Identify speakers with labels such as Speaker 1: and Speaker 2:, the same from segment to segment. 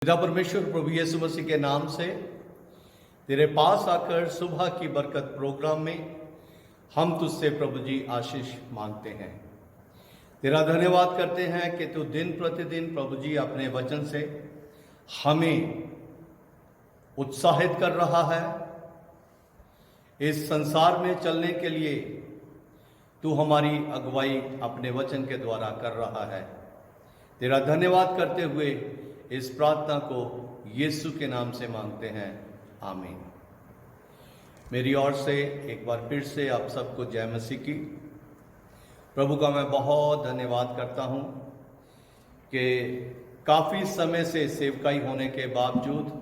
Speaker 1: पिता परमेश्वर प्रभु यीशु मसीह के नाम से तेरे पास आकर सुबह की बरकत प्रोग्राम में हम तुझसे प्रभु जी आशीष मांगते हैं। तेरा धन्यवाद करते हैं कि तू दिन प्रतिदिन प्रभु जी अपने वचन से हमें उत्साहित कर रहा है। इस संसार में चलने के लिए तू हमारी अगुवाई अपने वचन के द्वारा कर रहा है। तेरा धन्यवाद करते हुए इस प्रार्थना को यीशु के नाम से मांगते हैं, आमीन। मेरी ओर से एक बार फिर से आप सबको जय मसीह की। प्रभु का मैं बहुत धन्यवाद करता हूं कि काफ़ी समय से सेवकाई होने के बावजूद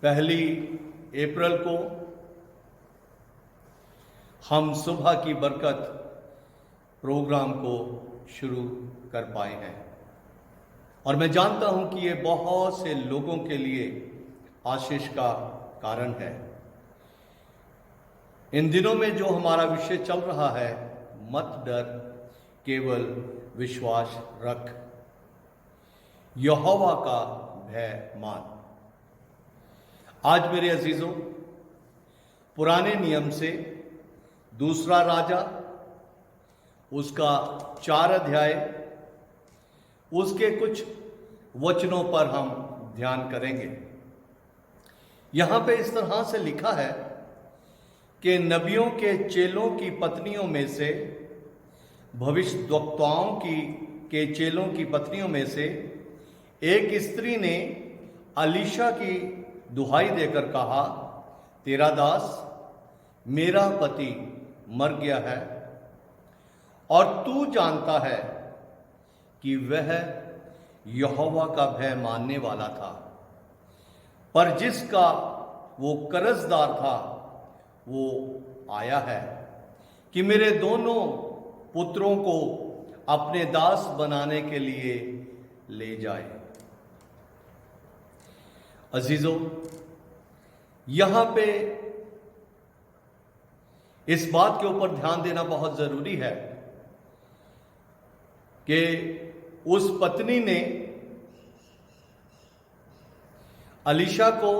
Speaker 1: 1 अप्रैल को हम सुबह की बरकत प्रोग्राम को शुरू कर पाए हैं और मैं जानता हूं कि ये बहुत से लोगों के लिए आशीष का कारण है। इन दिनों में जो हमारा विषय चल रहा है, मत डर केवल विश्वास रख, यहोवा का भय मान। आज मेरे अजीजों, पुराने नियम से 2 राजा उसका 4 अध्याय उसके कुछ वचनों पर हम ध्यान करेंगे। यहां पे इस तरह से लिखा है कि नबियों के चेलों की पत्नियों में से, भविष्यद्वक्ताओं के चेलों की पत्नियों में से एक स्त्री ने अलीशा की दुहाई देकर कहा, तेरा दास मेरा पति मर गया है और तू जानता है कि वह यहोवा का भय मानने वाला था, पर जिसका वो कर्जदार था वो आया है कि मेरे दोनों पुत्रों को अपने दास बनाने के लिए ले जाए। अजीजों, यहां पे इस बात के ऊपर ध्यान देना बहुत जरूरी है कि उस पत्नी ने अलीशा को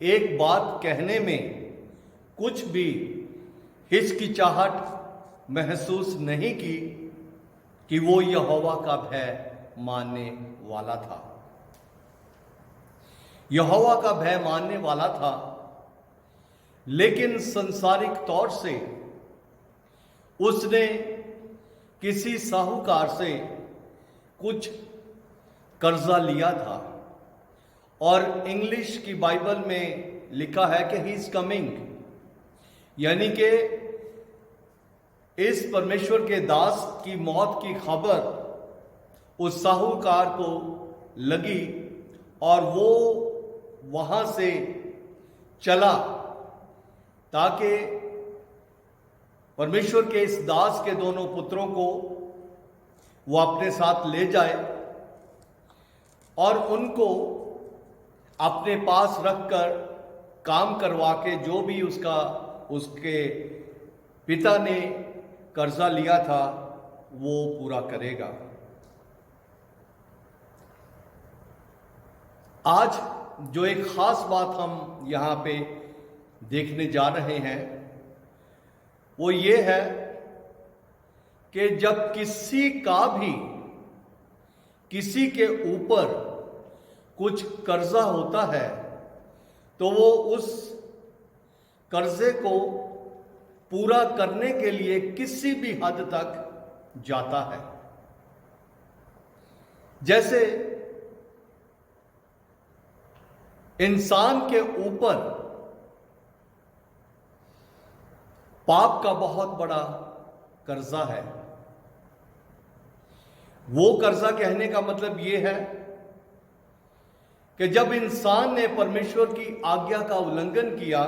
Speaker 1: एक बात कहने में कुछ भी हिचकिचाहट महसूस नहीं की कि वो यहोवा का भय मानने वाला था। यहोवा का भय मानने वाला था, लेकिन संसारिक तौर से उसने किसी साहूकार से कुछ कर्जा लिया था और इंग्लिश की बाइबल में लिखा है कि ही इज कमिंग, यानी कि इस परमेश्वर के दास की मौत की खबर उस साहूकार को लगी और वो वहां से चला ताकि परमेश्वर के इस दास के दोनों पुत्रों को वो अपने साथ ले जाए और उनको अपने पास रखकर काम करवा के जो भी उसके पिता ने कर्जा लिया था वो पूरा करेगा। आज जो एक खास बात हम यहां पे देखने जा रहे हैं वो ये है कि जब किसी के ऊपर कुछ कर्जा होता है तो वो उस कर्जे को पूरा करने के लिए किसी भी हद तक जाता है। जैसे इंसान के ऊपर पाप का बहुत बड़ा कर्जा है। वो कर्जा कहने का मतलब ये है कि जब इंसान ने परमेश्वर की आज्ञा का उल्लंघन किया,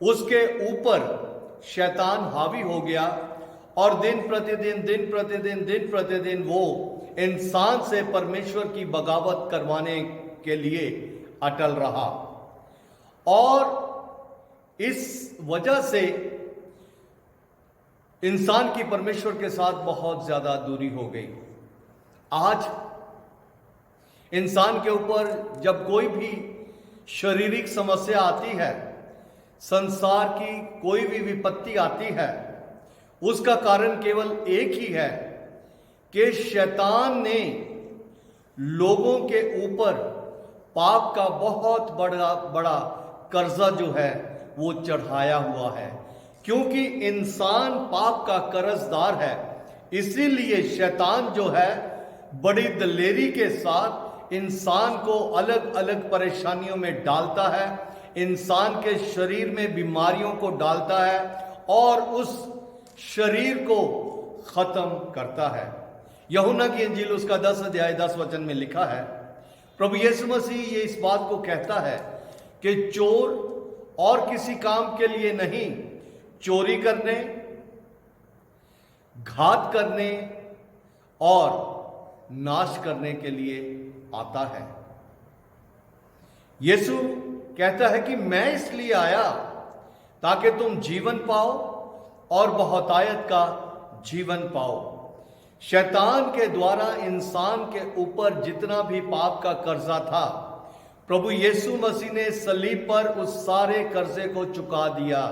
Speaker 1: उसके ऊपर शैतान हावी हो गया और दिन प्रतिदिन वो इंसान से परमेश्वर की बगावत करवाने के लिए अटल रहा और इस वजह से इंसान की परमेश्वर के साथ बहुत ज्यादा दूरी हो गई। आज इंसान के ऊपर जब कोई भी शारीरिक समस्या आती है, संसार की कोई भी विपत्ति आती है, उसका कारण केवल एक ही है कि शैतान ने लोगों के ऊपर पाप का बहुत बड़ा बड़ा कर्जा जो है वो चढ़ाया हुआ है। क्योंकि इंसान पाप का कर्जदार है, इसीलिए शैतान जो है बड़ी दलेरी के साथ इंसान को अलग अलग परेशानियों में डालता है, इंसान के शरीर में बीमारियों को डालता है और उस शरीर को खत्म करता है। यूहन्ना की इंजील उसका 10 अध्याय 10 वचन में लिखा है, प्रभु यीशु मसीह ये इस बात को कहता है कि चोर और किसी काम के लिए नहीं, चोरी करने, घात करने और नाश करने के लिए आता है। यीशु कहता है कि मैं इसलिए आया ताकि तुम जीवन पाओ और बहुतायत का जीवन पाओ। शैतान के द्वारा इंसान के ऊपर जितना भी पाप का कर्जा था, प्रभु यीशु मसीह ने सलीब पर उस सारे कर्जे को चुका दिया।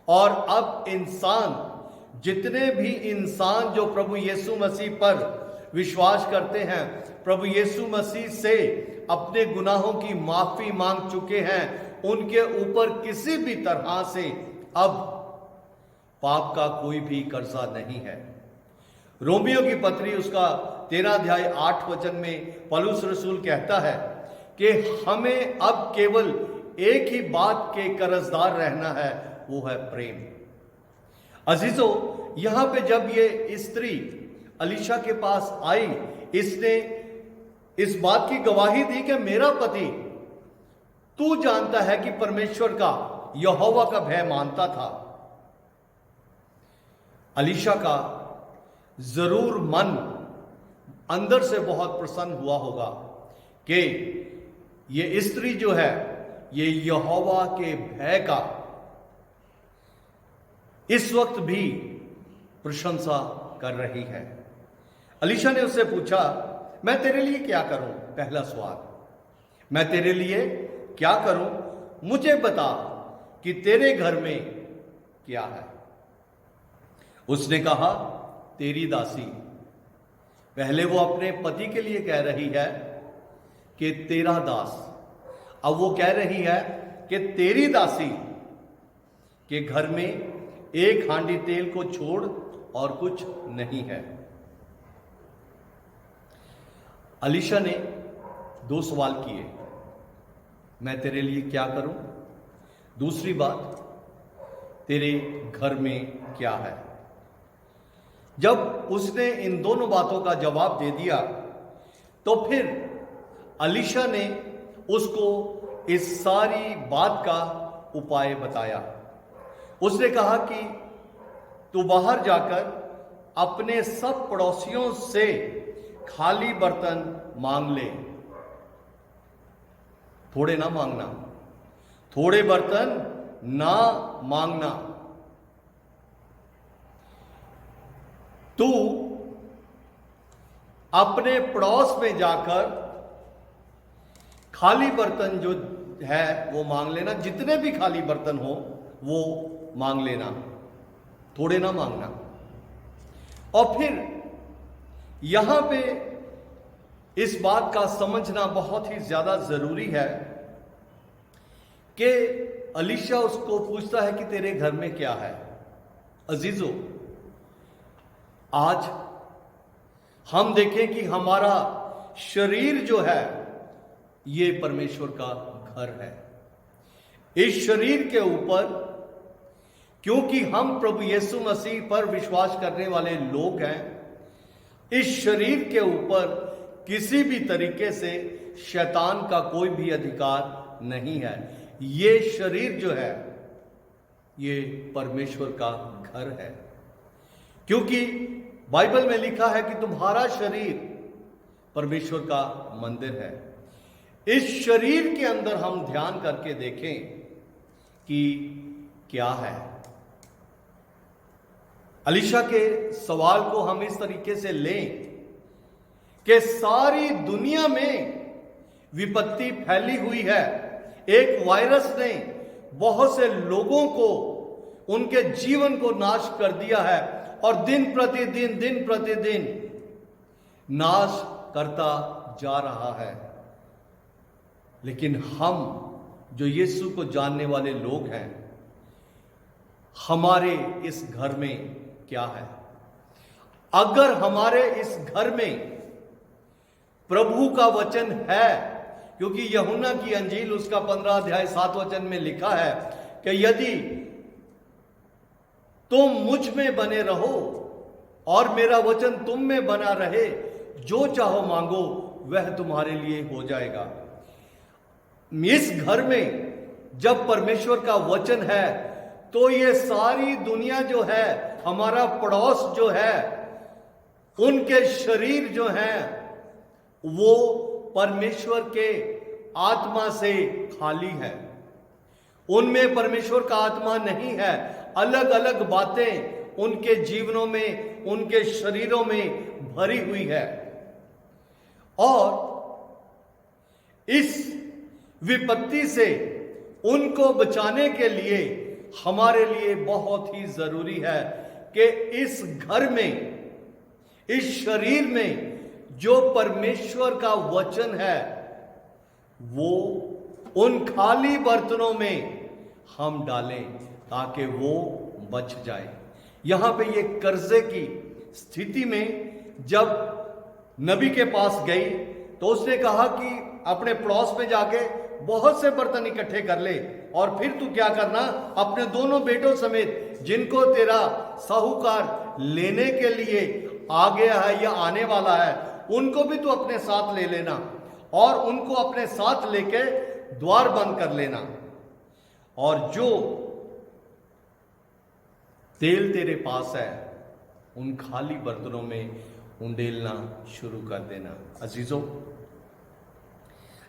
Speaker 1: और अब इंसान, जितने भी इंसान जो प्रभु यीशु मसीह पर विश्वास करते हैं, प्रभु यीशु मसीह से अपने गुनाहों की माफी मांग चुके हैं, उनके ऊपर किसी भी तरह से अब पाप का कोई भी कर्जा नहीं है। रोमियो की पत्री उसका 13 अध्याय 8 वचन में पौलुस रसूल कहता है कि हमें अब केवल एक ही बात के कर्जदार रहना है, वो है प्रेम। अजीजों, यहां पे जब ये स्त्री अलीशा के पास आई, इसने इस बात की गवाही दी कि मेरा पति, तू जानता है कि परमेश्वर का, यहोवा का भय मानता था। अलीशा का जरूर मन अंदर से बहुत प्रसन्न हुआ होगा कि ये स्त्री जो है ये यहोवा के भय का इस वक्त भी प्रशंसा कर रही है। अलीशा ने उससे पूछा, मैं तेरे लिए क्या करूं? पहला सवाल, मैं तेरे लिए क्या करूं? मुझे बता कि तेरे घर में क्या है। उसने कहा, तेरी दासी। पहले वो अपने पति के लिए कह रही है कि तेरा दास, अब वो कह रही है कि तेरी दासी के घर में एक हांडी तेल को छोड़ और कुछ नहीं है। अलीशा ने 2 सवाल किए, मैं तेरे लिए क्या करूं? दूसरी बात, तेरे घर में क्या है? जब उसने इन दोनों बातों का जवाब दे दिया तो फिर अलीशा ने उसको इस सारी बात का उपाय बताया। उसने कहा कि तू बाहर जाकर अपने सब पड़ोसियों से खाली बर्तन मांग ले। थोड़े ना मांगना, थोड़े बर्तन ना मांगना। तू अपने पड़ोस में जाकर खाली बर्तन जो है वो मांग लेना, जितने भी खाली बर्तन हो वो मांग लेना, थोड़े ना मांगना। और फिर यहां पे इस बात का समझना बहुत ही ज्यादा जरूरी है कि अलीशा उसको पूछता है कि तेरे घर में क्या है। अजीजों, आज हम देखें कि हमारा शरीर जो है ये परमेश्वर का घर है। इस शरीर के ऊपर, क्योंकि हम प्रभु यीशु मसीह पर विश्वास करने वाले लोग हैं, इस शरीर के ऊपर किसी भी तरीके से शैतान का कोई भी अधिकार नहीं है। ये शरीर जो है ये परमेश्वर का घर है, क्योंकि बाइबल में लिखा है कि तुम्हारा शरीर परमेश्वर का मंदिर है। इस शरीर के अंदर हम ध्यान करके देखें कि क्या है। अलीशा के सवाल को हम इस तरीके से लें कि सारी दुनिया में विपत्ति फैली हुई है। एक वायरस ने बहुत से लोगों को, उनके जीवन को नाश कर दिया है और दिन प्रतिदिन नाश करता जा रहा है। लेकिन हम जो यीशु को जानने वाले लोग हैं, हमारे इस घर में क्या है? अगर हमारे इस घर में प्रभु का वचन है, क्योंकि यूहन्ना की अंजील उसका 15 अध्याय 7 वचन में लिखा है कि यदि तुम मुझ में बने रहो और मेरा वचन तुम में बना रहे, जो चाहो मांगो वह तुम्हारे लिए हो जाएगा। इस घर में जब परमेश्वर का वचन है तो ये सारी दुनिया जो है, हमारा पड़ोस जो है, उनके शरीर जो हैं वो परमेश्वर के आत्मा से खाली है। उनमें परमेश्वर का आत्मा नहीं है। अलग अलग बातें उनके जीवनों में, उनके शरीरों में भरी हुई है। और इस विपत्ति से उनको बचाने के लिए हमारे लिए बहुत ही जरूरी है कि इस घर में, इस शरीर में जो परमेश्वर का वचन है वो उन खाली बर्तनों में हम डालें ताकि वो बच जाए। यहां पे ये कर्जे की स्थिति में जब नबी के पास गई तो उसने कहा कि अपने पड़ोस में जाके बहुत से बर्तन इकट्ठे कर ले और फिर तू क्या करना, अपने दोनों बेटों समेत जिनको तेरा साहूकार लेने के लिए आ गया है या आने वाला है, उनको भी तू अपने साथ ले लेना और उनको अपने साथ लेके द्वार बंद कर लेना, और जो तेल तेरे पास है उन खाली बर्तनों में उंडेलना शुरू कर देना। अजीजों,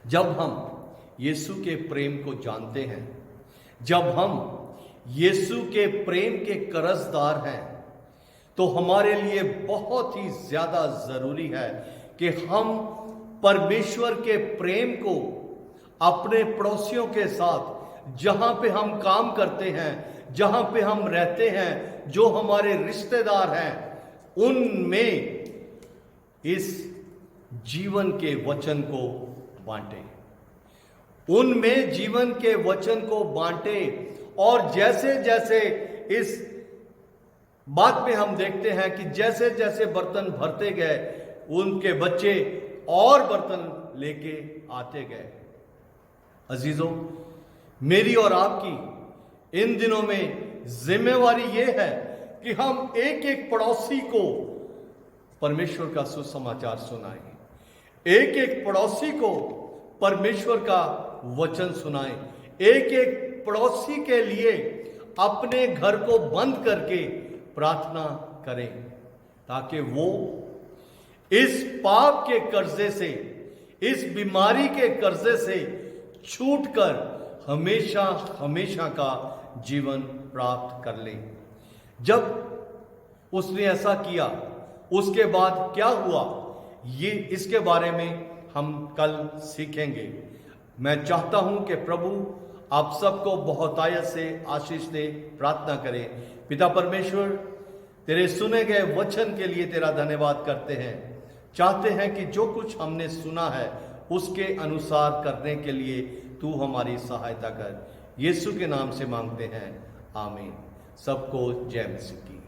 Speaker 1: जब हम यीशु के प्रेम को जानते हैं, जब हम यीशु के प्रेम के कर्जदार हैं, तो हमारे लिए बहुत ही ज्यादा जरूरी है कि हम परमेश्वर के प्रेम को अपने पड़ोसियों के साथ, जहां पे हम काम करते हैं, जहां पे हम रहते हैं, जो हमारे रिश्तेदार हैं, उनमें इस जीवन के वचन को बांटे, उनमें जीवन के वचन को बांटे। और जैसे जैसे इस बात में हम देखते हैं कि जैसे जैसे बर्तन भरते गए, उनके बच्चे और बर्तन लेके आते गए। अजीजों, मेरी और आपकी इन दिनों में जिम्मेवारी यह है कि हम एक एक पड़ोसी को परमेश्वर का सुसमाचार सुनाएं, एक एक पड़ोसी को परमेश्वर का वचन सुनाएं, एक एक पड़ोसी के लिए अपने घर को बंद करके प्रार्थना करें, ताकि वो इस पाप के कर्जे से, इस बीमारी के कर्जे से छूटकर हमेशा हमेशा का जीवन प्राप्त कर ले। जब उसने ऐसा किया, उसके बाद क्या हुआ, ये इसके बारे में हम कल सीखेंगे। मैं चाहता हूं कि प्रभु आप सबको बहुतायत से आशीष दे। प्रार्थना करें। पिता परमेश्वर, तेरे सुने गए वचन के लिए तेरा धन्यवाद करते हैं। चाहते हैं कि जो कुछ हमने सुना है उसके अनुसार करने के लिए तू हमारी सहायता कर। यीशु के नाम से मांगते हैं, आमीन। सबको जय मसीह की।